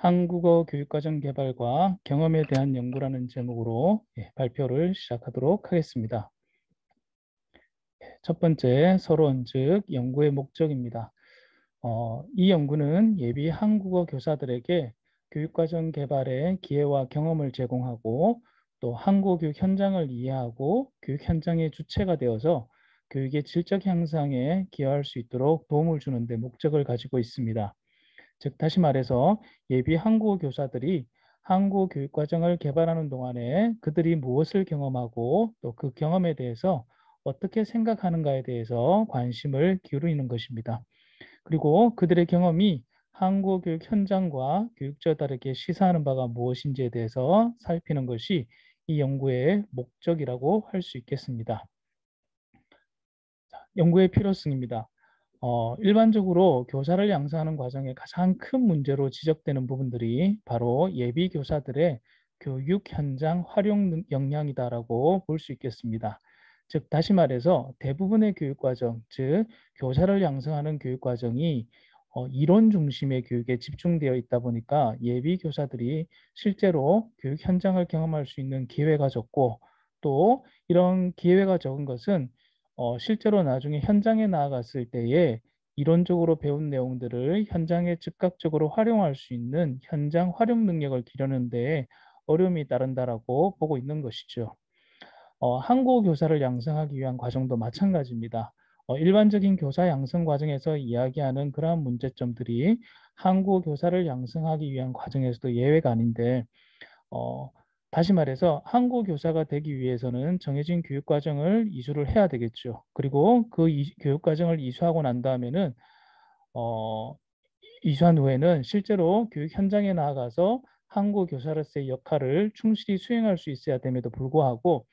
한국어 교육과정 개발과 경험에 대한 연구라는 제목으로 발표를 시작하도록 하겠습니다. 첫 번째, 서론, 즉 연구의 목적입니다. 이 연구는 예비 한국어 교사들에게 교육과정 개발의 기회와 경험을 제공하고 또 한국어 교육 현장을 이해하고 교육 현장의 주체가 되어서 교육의 질적 향상에 기여할 수 있도록 도움을 주는 데 목적을 가지고 있습니다. 즉 다시 말해서 예비 한국어 교사들이 한국어 교육 과정을 개발하는 동안에 그들이 무엇을 경험하고 또 그 경험에 대해서 어떻게 생각하는가에 대해서 관심을 기울이는 것입니다. 그리고 그들의 경험이 한국어 교육 현장과 교육자들에게 시사하는 바가 무엇인지에 대해서 살피는 것이 이 연구의 목적이라고 할 수 있겠습니다. 연구의 필요성입니다. 일반적으로 교사를 양성하는 과정에 가장 큰 문제로 지적되는 부분들이 바로 예비 교사들의 교육 현장 활용 역량이다라고 볼 수 있겠습니다. 즉 다시 말해서 대부분의 교육 과정, 즉 교사를 양성하는 교육 과정이 이론 중심의 교육에 집중되어 있다 보니까 예비 교사들이 실제로 교육 현장을 경험할 수 있는 기회가 적고 또 이런 기회가 적은 것은 실제로 나중에 현장에 나아갔을 때에 이론적으로 배운 내용들을 현장에 즉각적으로 활용할 수 있는 현장 활용 능력을 기르는 데 어려움이 따른다라고 보고 있는 것이죠. 한국어 교사를 양성하기 위한 과정도 마찬가지입니다. 일반적인 교사 양성 과정에서 이야기하는 그러한 문제점들이 한국어 교사를 양성하기 위한 과정에서도 예외가 아닌데 어, 다시 말해서 한국어 교사가 되기 위해서는 정해진 교육 과정을 이수를 해야 되겠죠. 그리고 그 교육 과정을 이수하고 난 다음에는 어, 이수한 후에는 실제로 교육 현장에 나아가서 한국어 교사로서의 역할을 충실히 수행할 수 있어야 됨에도 불구하고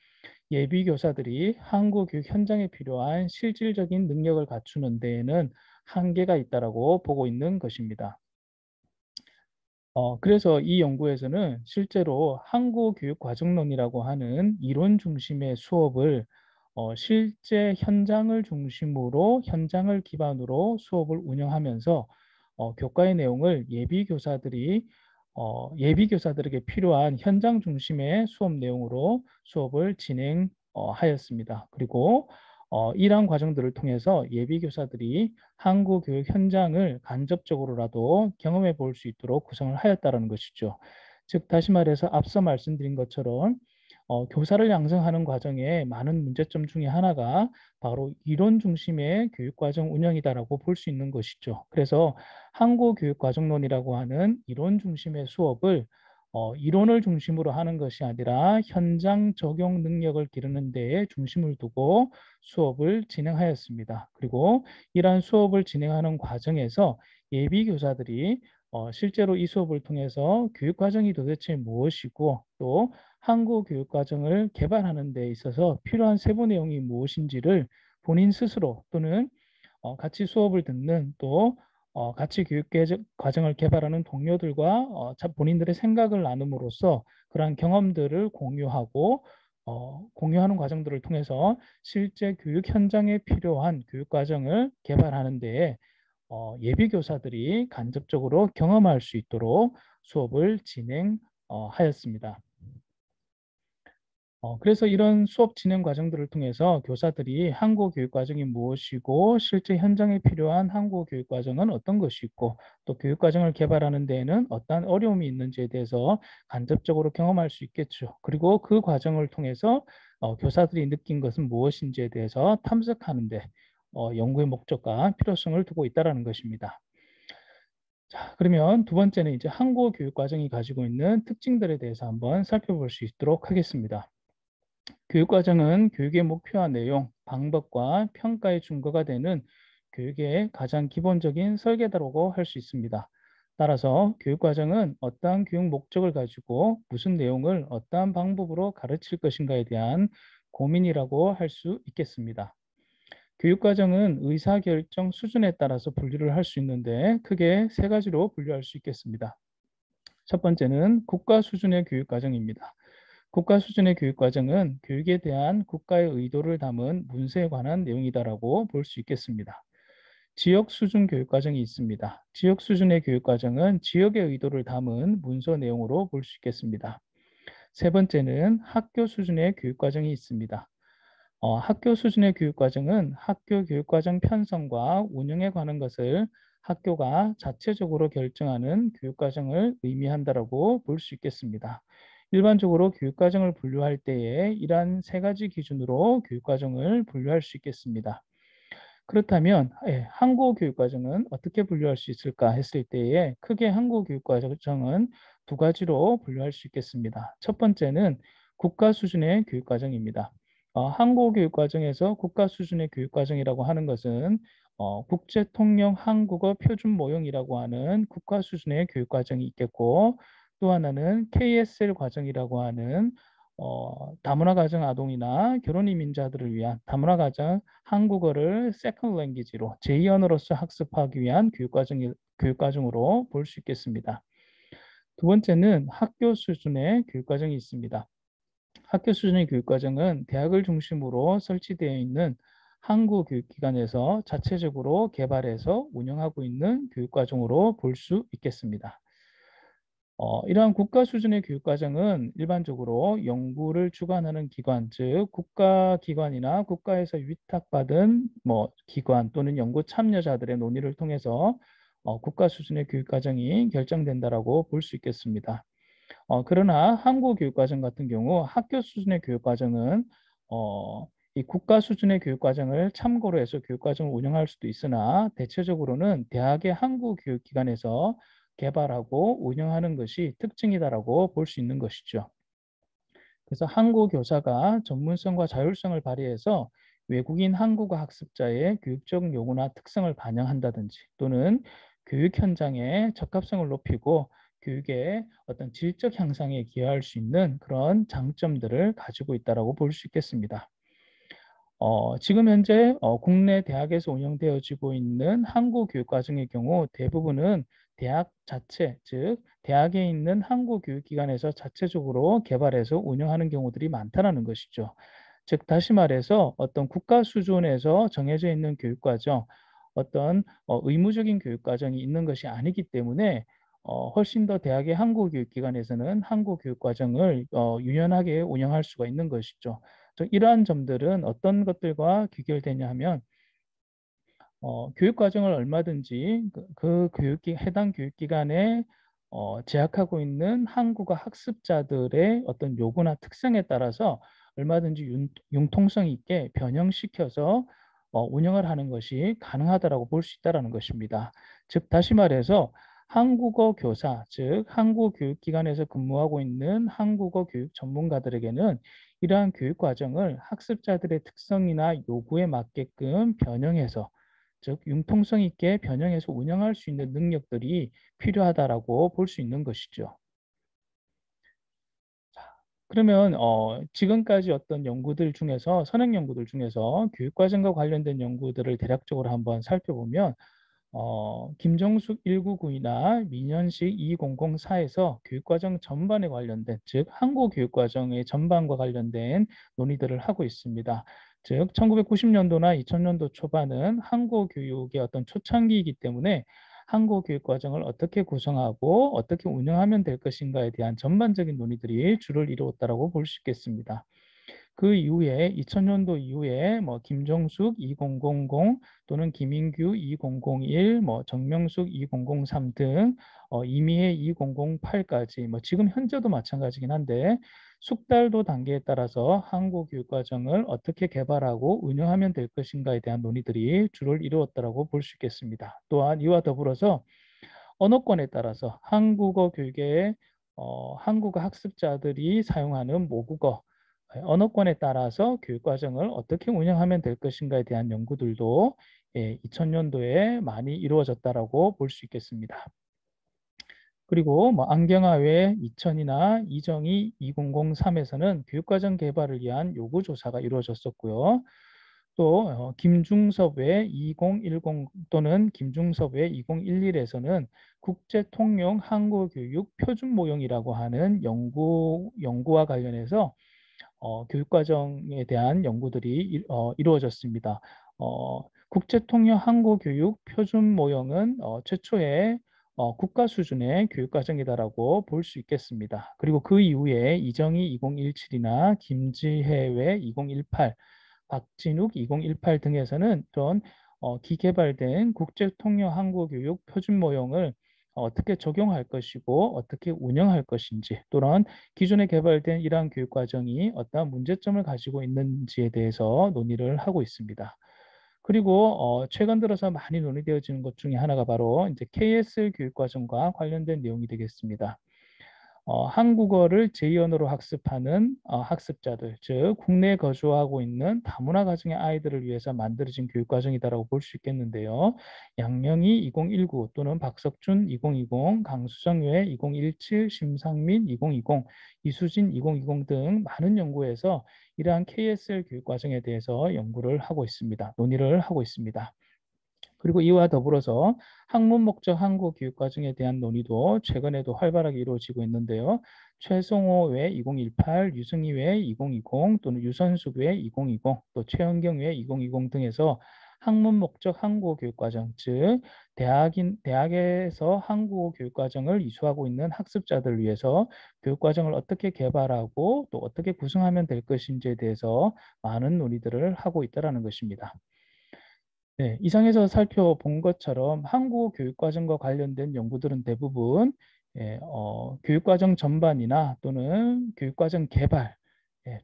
예비 교사들이 한국어 교육 현장에 필요한 실질적인 능력을 갖추는 데에는 한계가 있다라고 보고 있는 것입니다. 그래서 이 연구에서는 실제로 한국어 교육 과정론이라고 하는 이론 중심의 수업을 실제 현장을 중심으로 현장을 기반으로 수업을 운영하면서 교과의 내용을 예비 교사들에게 필요한 현장 중심의 수업 내용으로 수업을 진행하였습니다. 그리고 이러한 과정들을 통해서 예비 교사들이 한국 교육 현장을 간접적으로라도 경험해 볼 수 있도록 구성을 하였다는 것이죠. 즉 다시 말해서 앞서 말씀드린 것처럼 교사를 양성하는 과정에 많은 문제점 중에 하나가 바로 이론 중심의 교육과정 운영이다라고 볼 수 있는 것이죠. 그래서 한국 교육과정론이라고 하는 이론 중심의 수업을 이론을 중심으로 하는 것이 아니라 현장 적용 능력을 기르는 데에 중심을 두고 수업을 진행하였습니다. 그리고 이러한 수업을 진행하는 과정에서 예비 교사들이 실제로 이 수업을 통해서 교육 과정이 도대체 무엇이고 또 한국 교육 과정을 개발하는 데 있어서 필요한 세부 내용이 무엇인지를 본인 스스로 또는 같이 수업을 듣는 또 같이 교육 과정을 개발하는 동료들과 본인들의 생각을 나눔으로써 그러한 경험들을 공유하고 공유하는 과정들을 통해서 실제 교육 현장에 필요한 교육 과정을 개발하는 데에 예비 교사들이 간접적으로 경험할 수 있도록 수업을 진행하였습니다. 그래서 이런 수업 진행 과정들을 통해서 교사들이 한국어 교육 과정이 무엇이고 실제 현장에 필요한 한국어 교육 과정은 어떤 것이 있고 또 교육 과정을 개발하는 데에는 어떠한 어려움이 있는지에 대해서 간접적으로 경험할 수 있겠죠. 그리고 그 과정을 통해서 교사들이 느낀 것은 무엇인지에 대해서 탐색하는 데 연구의 목적과 필요성을 두고 있다는 것입니다. 자, 그러면 두 번째는 이제 한국어 교육 과정이 가지고 있는 특징들에 대해서 한번 살펴볼 수 있도록 하겠습니다. 교육과정은 교육의 목표와 내용, 방법과 평가의 준거가 되는 교육의 가장 기본적인 설계다라고 할 수 있습니다. 따라서 교육과정은 어떠한 교육 목적을 가지고 무슨 내용을 어떠한 방법으로 가르칠 것인가에 대한 고민이라고 할 수 있겠습니다. 교육과정은 의사결정 수준에 따라서 분류를 할 수 있는데 크게 세 가지로 분류할 수 있겠습니다. 첫 번째는 국가 수준의 교육과정입니다. 국가 수준의 교육 과정은 교육에 대한 국가의 의도를 담은 문서에 관한 내용이다라고 볼 수 있겠습니다. 지역 수준 교육과정이 있습니다. 지역 수준의 교육과정은 지역의 의도를 담은 문서 내용으로 볼 수 있겠습니다. 세 번째는 학교 수준의 교육과정이 있습니다. 학교 수준의 교육과정은 학교 교육과정 편성과 운영에 관한 것을 학교가 자체적으로 결정하는 교육과정을 의미한다라고 볼 수 있겠습니다. 일반적으로 교육과정을 분류할 때에 이러한 세 가지 기준으로 교육과정을 분류할 수 있겠습니다. 그렇다면 한국어 교육과정은 어떻게 분류할 수 있을까 했을 때에 크게 한국어 교육과정은 두 가지로 분류할 수 있겠습니다. 첫 번째는 국가 수준의 교육과정입니다. 한국어 교육과정에서 국가 수준의 교육과정이라고 하는 것은 국제통용 한국어 표준 모형이라고 하는 국가 수준의 교육과정이 있겠고, 또 하나는 KSL 과정이라고 하는 다문화 가정 아동이나 결혼 이민자들을 위한 다문화 가정 한국어를 세컨드 랭귀지로 제2 언어로서 학습하기 위한 교육과정으로 볼 수 있겠습니다. 두 번째는 학교 수준의 교육과정이 있습니다. 학교 수준의 교육과정은 대학을 중심으로 설치되어 있는 한국 교육기관에서 자체적으로 개발해서 운영하고 있는 교육과정으로 볼 수 있겠습니다. 이러한 국가 수준의 교육과정은 일반적으로 연구를 주관하는 기관, 즉 국가기관이나 국가에서 위탁받은 기관 또는 연구 참여자들의 논의를 통해서 국가 수준의 교육과정이 결정된다라고 볼 수 있겠습니다. 그러나 한국 교육과정 같은 경우 학교 수준의 교육과정은 이 국가 수준의 교육과정을 참고로 해서 교육과정을 운영할 수도 있으나 대체적으로는 대학의 한국 교육기관에서 개발하고 운영하는 것이 특징이다라고 볼 수 있는 것이죠. 그래서 한국 교사가 전문성과 자율성을 발휘해서 외국인 한국어 학습자의 교육적 요구나 특성을 반영한다든지 또는 교육 현장의 적합성을 높이고 교육의 어떤 질적 향상에 기여할 수 있는 그런 장점들을 가지고 있다고 볼 수 있겠습니다. 지금 현재 국내 대학에서 운영되어지고 있는 한국 교육과정의 경우 대부분은 대학 자체, 즉 대학에 있는 한국 교육기관에서 자체적으로 개발해서 운영하는 경우들이 많다는 것이죠. 즉 다시 말해서 어떤 국가 수준에서 정해져 있는 교육과정, 어떤 의무적인 교육과정이 있는 것이 아니기 때문에 훨씬 더 대학의 한국 교육기관에서는 한국 교육과정을 유연하게 운영할 수가 있는 것이죠. 이러한 점들은 어떤 것들과 귀결되냐 하면 교육 과정을 얼마든지 해당 교육기관에 재학하고 있는 한국어 학습자들의 어떤 요구나 특성에 따라서 얼마든지 융통성 있게 변형시켜서 운영을 하는 것이 가능하다고 볼 수 있다는 것입니다. 즉 다시 말해서 한국어 교사, 즉 한국어 교육기관에서 근무하고 있는 한국어 교육 전문가들에게는 이러한 교육 과정을 학습자들의 특성이나 요구에 맞게끔 변형해서 즉 융통성 있게 변형해서 운영할 수 있는 능력들이 필요하다라고 볼 수 있는 것이죠. 그러면 지금까지 어떤 연구들 중에서 선행 연구들 중에서 교육과정과 관련된 연구들을 대략적으로 한번 살펴보면 김정숙 199이나 민현식 2004에서 교육과정 전반에 관련된 즉 한국 교육과정의 전반과 관련된 논의들을 하고 있습니다. 즉 1990년도나 2000년도 초반은 한국 교육의 어떤 초창기이기 때문에 한국 교육과정을 어떻게 구성하고 어떻게 운영하면 될 것인가에 대한 전반적인 논의들이 주를 이루었다고 볼 수 있겠습니다. 그 이후에 2000년도 이후에 김정숙 2000 또는 김인규 2001, 정명숙 2003 등 이미혜 2008까지 지금 현재도 마찬가지긴 한데 숙달도 단계에 따라서 한국 교육과정을 어떻게 개발하고 운영하면 될 것인가에 대한 논의들이 주를 이루었다고 볼 수 있겠습니다. 또한 이와 더불어서 언어권에 따라서 한국어 교육의 한국어 학습자들이 사용하는 모국어 언어권에 따라서 교육과정을 어떻게 운영하면 될 것인가에 대한 연구들도 2000년도에 많이 이루어졌다고 볼 수 있겠습니다. 그리고 안경화외 2000이나 이정희 2003에서는 교육과정 개발을 위한 요구조사가 이루어졌었고요. 또 김중섭의 2010 또는 김중섭의 2011에서는 국제통용 한국교육 표준모형이라고 하는 연구와 관련해서 교육과정에 대한 연구들이 이루어졌습니다. 국제통역 항공교육 표준 모형은 최초의 국가 수준의 교육과정이다라고 볼 수 있겠습니다. 그리고 그 이후에 이정희 2017이나 김지혜외 2018, 박진욱 2018 등에서는 이런 기개발된 국제통역 항공교육 표준 모형을 어떻게 적용할 것이고 어떻게 운영할 것인지 또는 기존에 개발된 이러한 교육과정이 어떠한 문제점을 가지고 있는지에 대해서 논의를 하고 있습니다. 그리고 최근 들어서 많이 논의되어지는 것 중에 하나가 바로 이제 KSL 교육과정과 관련된 내용이 되겠습니다. 한국어를 제2언어로 학습하는 학습자들, 즉 국내에 거주하고 있는 다문화 가정의 아이들을 위해서 만들어진 교육과정이다라고 볼 수 있겠는데요. 양명희 2019 또는 박석준 2020, 강수정외 2017, 심상민 2020, 이수진 2020 등 많은 연구에서 이러한 KSL 교육과정에 대해서 연구를 하고 있습니다. 논의를 하고 있습니다. 그리고 이와 더불어서 학문 목적 한국 교육과정에 대한 논의도 최근에도 활발하게 이루어지고 있는데요. 최성호 외 2018, 유승희 외 2020 또는 유선숙 외 2020, 또 최은경 외 2020 등에서 학문 목적 한국어 교육과정, 즉 대학에서 한국어 교육과정을 이수하고 있는 학습자들을 위해서 교육과정을 어떻게 개발하고 또 어떻게 구성하면 될 것인지에 대해서 많은 논의들을 하고 있다는 것입니다. 네, 이상에서 살펴본 것처럼 한국어 교육과정과 관련된 연구들은 대부분 교육과정 전반이나 또는 교육과정 개발,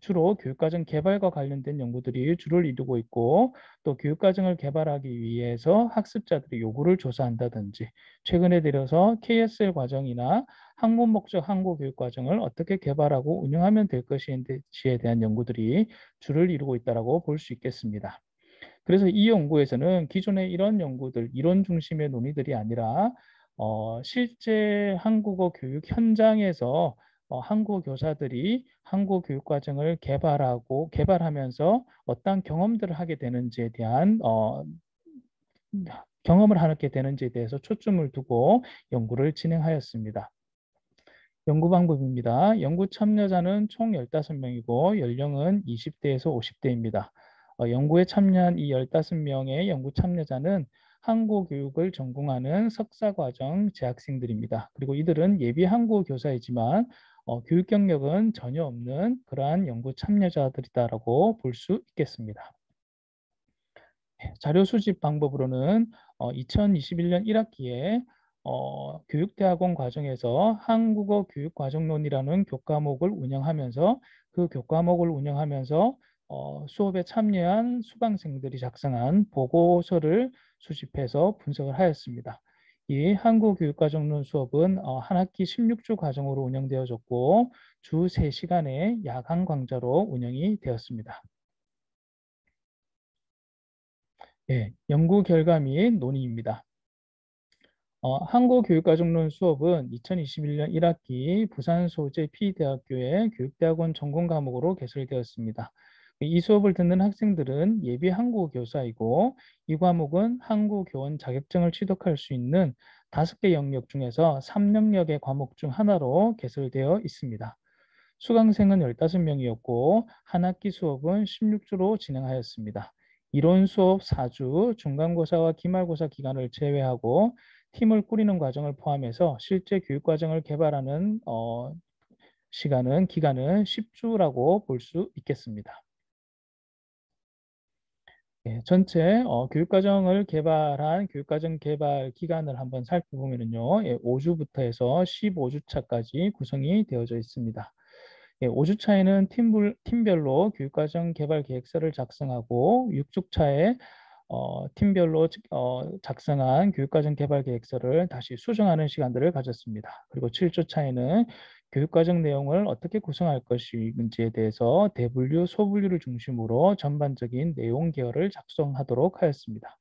주로 교육과정 개발과 관련된 연구들이 주를 이루고 있고 또 교육과정을 개발하기 위해서 학습자들의 요구를 조사한다든지 최근에 들어서 KSL 과정이나 학문 목적 한국어 교육과정을 어떻게 개발하고 운영하면 될 것인지에 대한 연구들이 주를 이루고 있다고 볼 수 있겠습니다. 그래서 이 연구에서는 기존의 이런 연구들, 이론 중심의 논의들이 아니라 실제 한국어 교육 현장에서 한국어 교사들이 한국어 교육 과정을 개발하면서 어떤 경험들을 하게 되는지에 대한 경험을 하게 되는지에 대해서 초점을 두고 연구를 진행하였습니다. 연구 방법입니다. 연구 참여자는 총 15명이고 연령은 20대에서 50대입니다. 연구에 참여한 이 15명의 연구 참여자는 한국어 교육을 전공하는 석사과정 재학생들입니다. 그리고 이들은 예비 한국어 교사이지만 교육 경력은 전혀 없는 그러한 연구 참여자들이다라고 볼 수 있겠습니다. 자료 수집 방법으로는 2021년 1학기에 교육대학원 과정에서 한국어 교육과정론이라는 교과목을 운영하면서 그 교과목을 운영하면서 수업에 참여한 수강생들이 작성한 보고서를 수집해서 분석을 하였습니다. 이 한국교육과정론 수업은 한 학기 16주 과정으로 운영되어졌고 주 3시간의 야간 강좌로 운영이 되었습니다. 예, 연구 결과 및 논의입니다. 한국교육과정론 수업은 2021년 1학기 부산 소재 P대학교의 교육대학원 전공 과목으로 개설되었습니다. 이 수업을 듣는 학생들은 예비 한국어 교사이고 이 과목은 한국어 교원 자격증을 취득할 수 있는 5개 영역 중에서 3영역의 과목 중 하나로 개설되어 있습니다. 수강생은 15명이었고 한 학기 수업은 16주로 진행하였습니다. 이론 수업 4주, 중간고사와 기말고사 기간을 제외하고 팀을 꾸리는 과정을 포함해서 실제 교육과정을 개발하는 기간은 10주라고 볼 수 있겠습니다. 전체 교육과정을 개발한 교육과정 개발 기간을 한번 살펴보면요. 5주부터 해서 15주차까지 구성이 되어져 있습니다. 5주차에는 팀별로 교육과정 개발 계획서를 작성하고 6주차에 팀별로 작성한 교육과정 개발 계획서를 다시 수정하는 시간들을 가졌습니다. 그리고 7주차에는 교육과정 내용을 어떻게 구성할 것인지에 대해서 대분류, 소분류를 중심으로 전반적인 내용 계열을 작성하도록 하였습니다.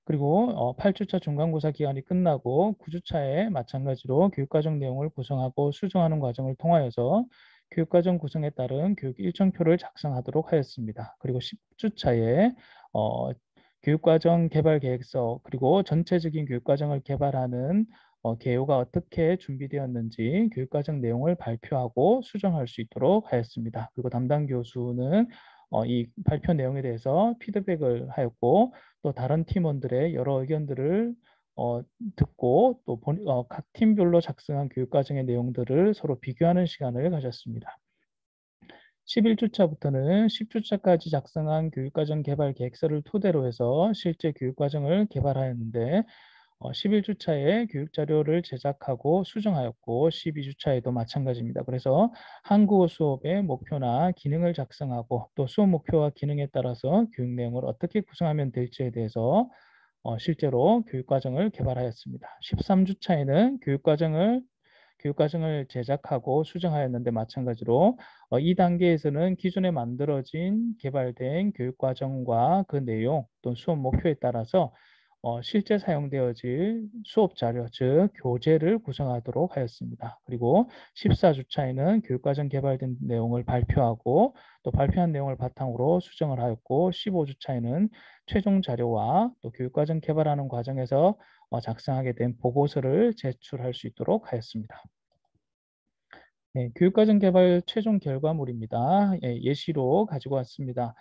그리고 8주차 중간고사 기간이 끝나고 9주차에 마찬가지로 교육과정 내용을 구성하고 수정하는 과정을 통하여서 교육과정 구성에 따른 교육 일정표를 작성하도록 하였습니다. 그리고 10주차에 교육과정 개발 계획서 그리고 전체적인 교육과정을 개발하는 개요가 어떻게 준비되었는지 교육과정 내용을 발표하고 수정할 수 있도록 하였습니다. 그리고 담당 교수는 이 발표 내용에 대해서 피드백을 하였고 또 다른 팀원들의 여러 의견들을 듣고 또 각 팀별로 작성한 교육과정의 내용들을 서로 비교하는 시간을 가졌습니다. 11주차부터는 10주차까지 작성한 교육과정 개발 계획서를 토대로 해서 실제 교육과정을 개발하였는데 11주차에 교육자료를 제작하고 수정하였고 12주차에도 마찬가지입니다. 그래서 한국어 수업의 목표나 기능을 작성하고 또 수업 목표와 기능에 따라서 교육 내용을 어떻게 구성하면 될지에 대해서 실제로 교육과정을 개발하였습니다. 13주차에는 교육과정을 제작하고 수정하였는데 마찬가지로 이 단계에서는 기존에 만들어진 개발된 교육과정과 그 내용 또 수업 목표에 따라서 실제 사용되어질 수업 자료, 즉 교재를 구성하도록 하였습니다. 그리고 14주차에는 교육과정 개발된 내용을 발표하고 또 발표한 내용을 바탕으로 수정을 하였고 15주차에는 최종 자료와 또 교육과정 개발하는 과정에서 작성하게 된 보고서를 제출할 수 있도록 하였습니다. 네, 교육과정 개발 최종 결과물입니다. 예시로 가지고 왔습니다.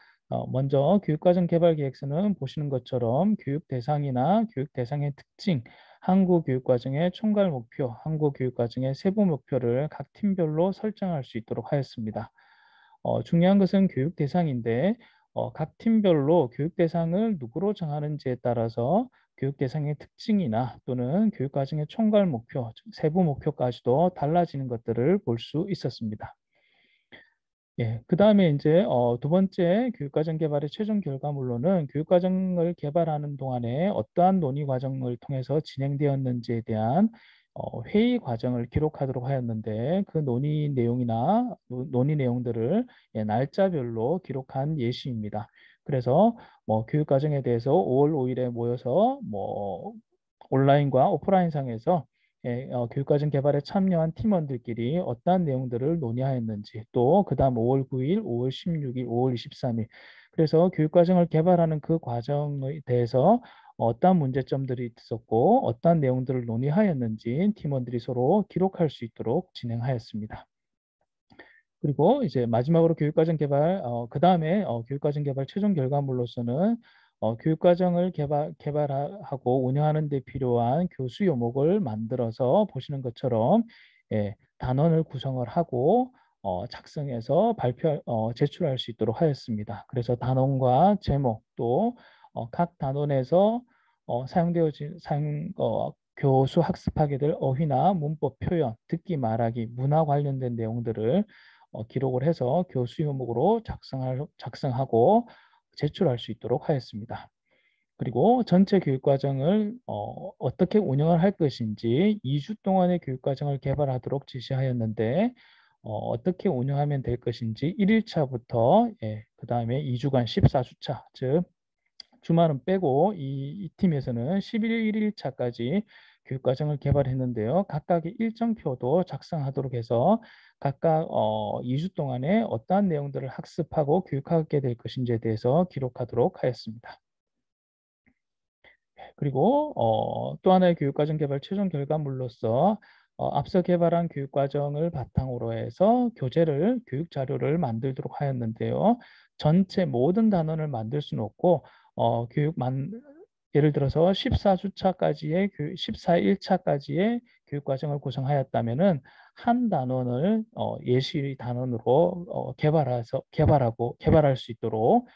먼저 교육과정 개발 계획서는 보시는 것처럼 교육 대상이나 교육 대상의 특징, 한국 교육과정의 총괄 목표, 한국 교육과정의 세부 목표를 각 팀별로 설정할 수 있도록 하였습니다. 중요한 것은 교육 대상인데 각 팀별로 교육 대상을 누구로 정하는지에 따라서 교육 대상의 특징이나 또는 교육 과정의 총괄 목표, 세부 목표까지도 달라지는 것들을 볼 수 있었습니다. 예, 그 다음에 이제 두 번째 교육과정 개발의 최종 결과물로는 교육과정을 개발하는 동안에 어떠한 논의 과정을 통해서 진행되었는지에 대한 회의 과정을 기록하도록 하였는데 그 논의 내용이나 논의 내용들을 날짜별로 기록한 예시입니다. 그래서 뭐 교육과정에 대해서 5월 5일에 모여서 뭐 온라인과 오프라인상에서 교육과정 개발에 참여한 팀원들끼리 어떠한 내용들을 논의하였는지 또 그 다음 5월 9일, 5월 16일, 5월 23일 그래서 교육과정을 개발하는 그 과정에 대해서 어떠한 문제점들이 있었고 어떠한 내용들을 논의하였는지 팀원들이 서로 기록할 수 있도록 진행하였습니다. 그리고 이제 마지막으로 교육과정 개발, 그 다음에 교육과정 개발 최종 결과물로서는 교육과정을 개발하고 운영하는 데 필요한 교수 요목을 만들어서 보시는 것처럼 단원을 구성을 하고 작성해서 제출할 수 있도록 하였습니다. 그래서 단원과 제목 또 각 단원에서 교수 학습하게 될 어휘나 문법 표현, 듣기 말하기, 문화 관련된 내용들을 기록을 해서 교수 요목으로 작성하고 제출할 수 있도록 하였습니다. 그리고 전체 교육과정을 어떻게 운영을 할 것인지 2주 동안의 교육과정을 개발하도록 지시하였는데 어떻게 운영하면 될 것인지 1일차부터 그 다음에 2주간 14주차 즉 주말은 빼고 이 팀에서는 11일차까지 교육과정을 개발했는데요. 각각의 일정표도 작성하도록 해서 각각 2주 동안에 어떠한 내용들을 학습하고 교육하게 될 것인지에 대해서 기록하도록 하였습니다. 그리고 또 하나의 교육과정 개발 최종 결과물로서 앞서 개발한 교육과정을 바탕으로 해서 교육 자료를 만들도록 하였는데요. 전체 모든 단원을 만들 수는 없고 예를 들어서 14주차까지의 14일차까지의 교육과정을 구성하였다면은 한 단원을 예시 단원으로 개발할 수 있도록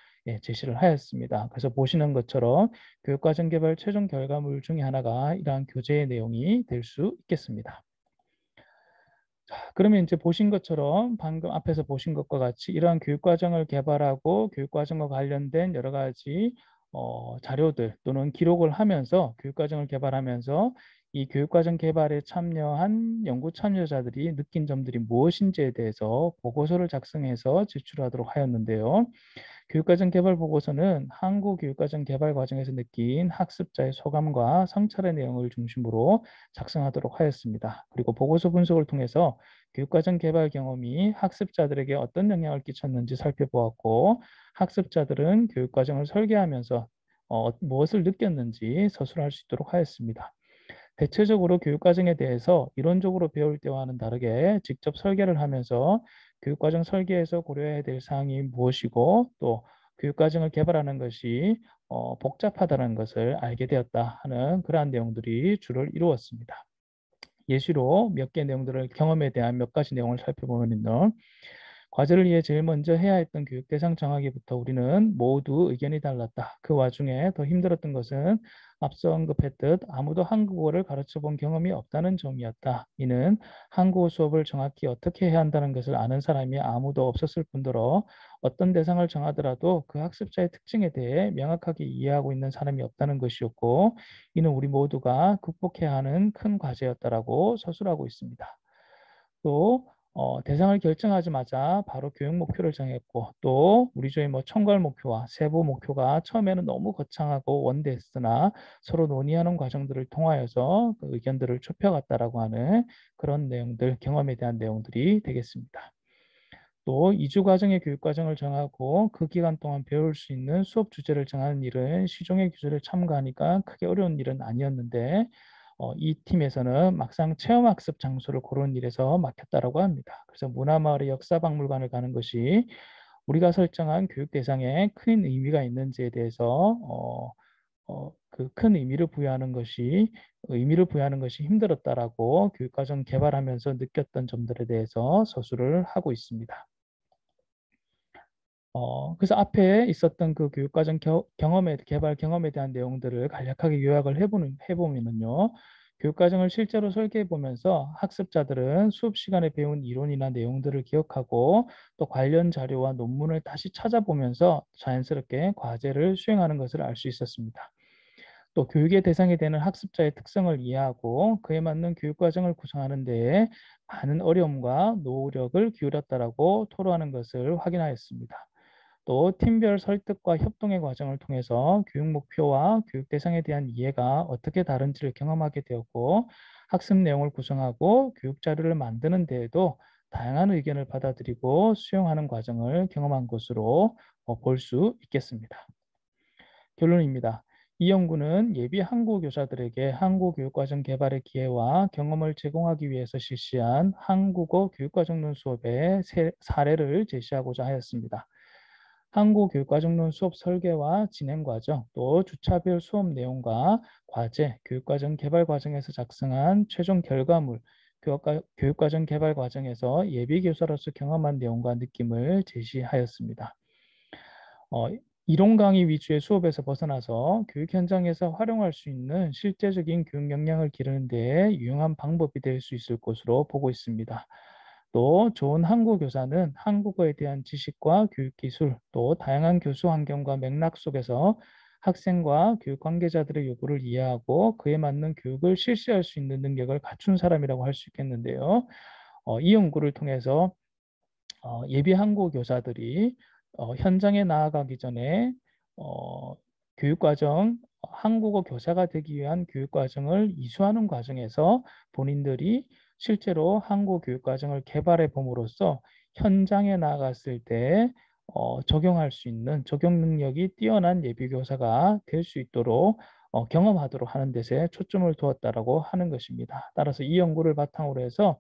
제시를 하였습니다. 그래서 보시는 것처럼 교육과정 개발 최종 결과물 중에 하나가 이러한 교재의 내용이 될 수 있겠습니다. 자, 그러면 이제 보신 것처럼 방금 앞에서 보신 것과 같이 이러한 교육과정을 개발하고 교육과정과 관련된 여러 가지 자료들 또는 기록을 하면서 교육과정을 개발하면서 이 교육과정 개발에 참여한 연구 참여자들이 느낀 점들이 무엇인지에 대해서 보고서를 작성해서 제출하도록 하였는데요. 교육과정 개발 보고서는 한국 교육과정 개발 과정에서 느낀 학습자의 소감과 성찰의 내용을 중심으로 작성하도록 하였습니다. 그리고 보고서 분석을 통해서 교육과정 개발 경험이 학습자들에게 어떤 영향을 끼쳤는지 살펴보았고 학습자들은 교육과정을 설계하면서 무엇을 느꼈는지 서술할 수 있도록 하였습니다. 대체적으로 교육과정에 대해서 이론적으로 배울 때와는 다르게 직접 설계를 하면서 교육과정 설계에서 고려해야 될 사항이 무엇이고 또 교육과정을 개발하는 것이 복잡하다는 것을 알게 되었다 하는 그러한 내용들이 주를 이루었습니다. 예시로 몇 개 내용들을 경험에 대한 몇 가지 내용을 살펴보면요. 과제를 위해 제일 먼저 해야 했던 교육 대상 정하기부터 우리는 모두 의견이 달랐다. 그 와중에 더 힘들었던 것은 앞서 언급했듯 아무도 한국어를 가르쳐 본 경험이 없다는 점이었다. 이는 한국어 수업을 정확히 어떻게 해야 한다는 것을 아는 사람이 아무도 없었을 뿐더러 어떤 대상을 정하더라도 그 학습자의 특징에 대해 명확하게 이해하고 있는 사람이 없다는 것이었고 이는 우리 모두가 극복해야 하는 큰 과제였다라고 서술하고 있습니다. 또 대상을 결정하자마자 바로 교육 목표를 정했고 또 우리 조의 총괄 목표와 세부 목표가 처음에는 너무 거창하고 원대했으나 서로 논의하는 과정들을 통하여서 그 의견들을 좁혀갔다라고 하는 그런 내용들, 경험에 대한 내용들이 되겠습니다. 또 2주 과정의 교육 과정을 정하고 그 기간 동안 배울 수 있는 수업 주제를 정하는 일은 시종의 교재를 첨가하니까 크게 어려운 일은 아니었는데 이 팀에서는 막상 체험학습 장소를 고르는 일에서 막혔다라고 합니다. 그래서 문화마을의 역사박물관을 가는 것이 우리가 설정한 교육 대상에 큰 의미가 있는지에 대해서 그 큰 의미를 부여하는 것이 힘들었다라고 교육과정 개발하면서 느꼈던 점들에 대해서 서술을 하고 있습니다. 그래서 앞에 있었던 그 교육과정 개발 경험에 대한 내용들을 간략하게 요약을 해보면은요. 교육과정을 실제로 설계해 보면서 학습자들은 수업 시간에 배운 이론이나 내용들을 기억하고 또 관련 자료와 논문을 다시 찾아보면서 자연스럽게 과제를 수행하는 것을 알 수 있었습니다. 또 교육의 대상이 되는 학습자의 특성을 이해하고 그에 맞는 교육과정을 구성하는 데에 많은 어려움과 노력을 기울였다라고 토로하는 것을 확인하였습니다. 또 팀별 설득과 협동의 과정을 통해서 교육 목표와 교육 대상에 대한 이해가 어떻게 다른지를 경험하게 되었고 학습 내용을 구성하고 교육 자료를 만드는 데에도 다양한 의견을 받아들이고 수용하는 과정을 경험한 것으로 볼 수 있겠습니다. 결론입니다. 이 연구는 예비 한국 교사들에게 한국 교육과정 개발의 기회와 경험을 제공하기 위해서 실시한 한국어 교육과정론 수업의 사례를 제시하고자 하였습니다. 한국 교육과정론 수업 설계와 진행 과정, 또 주차별 수업 내용과 과제, 교육과정 개발 과정에서 작성한 최종 결과물, 교육과정 개발 과정에서 예비 교사로서 경험한 내용과 느낌을 제시하였습니다. 이론 강의 위주의 수업에서 벗어나서 교육 현장에서 활용할 수 있는 실제적인 교육 역량을 기르는 데 유용한 방법이 될 수 있을 것으로 보고 있습니다. 또 좋은 한국 교사는 한국어에 대한 지식과 교육 기술, 또 다양한 교수 환경과 맥락 속에서 학생과 교육 관계자들의 요구를 이해하고 그에 맞는 교육을 실시할 수 있는 능력을 갖춘 사람이라고 할 수 있겠는데요. 이 연구를 통해서 예비 한국 교사들이 현장에 나아가기 전에 교육과정, 한국어 교사가 되기 위한 교육과정을 이수하는 과정에서 본인들이 실제로 한국 교육과정을 개발해 봄으로써 현장에 나아갔을 때 적용할 수 있는 적용 능력이 뛰어난 예비교사가 될 수 있도록 경험하도록 하는 데서 초점을 두었다라고 하는 것입니다. 따라서 이 연구를 바탕으로 해서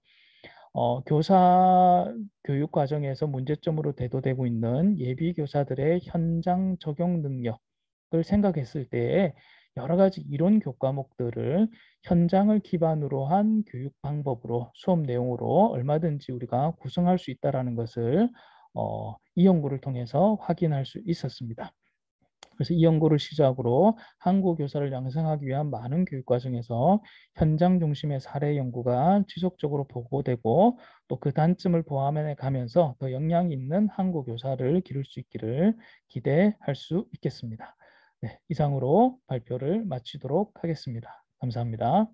교사 교육 과정에서 문제점으로 대두되고 있는 예비 교사들의 현장 적용 능력을 생각했을 때에 여러 가지 이론 교과목들을 현장을 기반으로 한 교육 방법으로 수업 내용으로 얼마든지 우리가 구성할 수 있다는 것을 이 연구를 통해서 확인할 수 있었습니다. 그래서 이 연구를 시작으로 한국 교사를 양성하기 위한 많은 교육 과정에서 현장 중심의 사례 연구가 지속적으로 보고되고 또 그 단점을 보완해 가면서 더 역량 있는 한국 교사를 기를 수 있기를 기대할 수 있겠습니다. 네, 이상으로 발표를 마치도록 하겠습니다. 감사합니다.